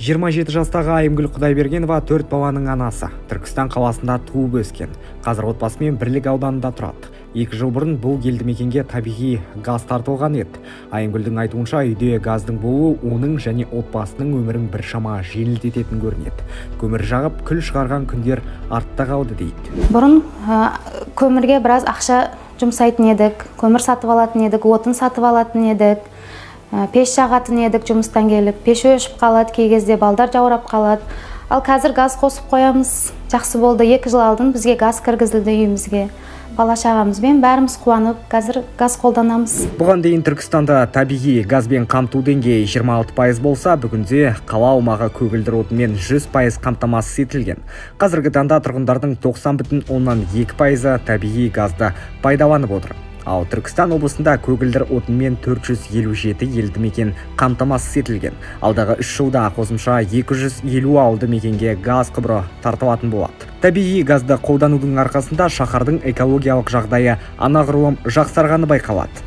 27 жастағы Айымгүл Құдайбергенова 4 баланың анасы. Түркістан қаласында туып өскен. Қазір отбасымен Бірлік ауданында тұрады. 2 жыл бұрын бұл елді мекенге табиғи газ тартылған еді. Айымгүлдің айтуынша, үйде газдың болуы оның және отбасының өмірін біршама жеңілдететін көрінеді. Көмір жағып, күл шығарған күндер артта қалды дейді. Бұрын көмірге біраз ақша жұмсайтын едік, көмір сатып алатын едік, отын сатып алатын едік. Пеш жағатын едік жұмыстан келіп, пеш өшіп қалады, кей кезде балдар жаурап қалады. Ал қазір газ қосып қоямыз. Жақсы болды, 2 жыл алдын бізге газ кіргізілді үйімізге. Бала шағамызбен бәріміз қуанып, қазір газ қолданамыз. Бұған дейін Түркістанда табиғи газбен қамту деңгейі 26% болса, бүгінде қала аумағы көгілдір отынмен 100% қамтамасыз етілген. Қазіргі таңда тұрғындардың 90,2% табиғи газды пайдаланып отыр. Ал Түркістан облысында көгілдір отынмен 457 елді мекен қамтамасыз етілген. Алдағы 3 жылда қосымша 250 ауылды мекенге газ құбыры тартылатын болады. Табиғи газды қолданудың арқасында шаһардың экологиялық жағдайы анағұрлым жақсарғаны байқалады.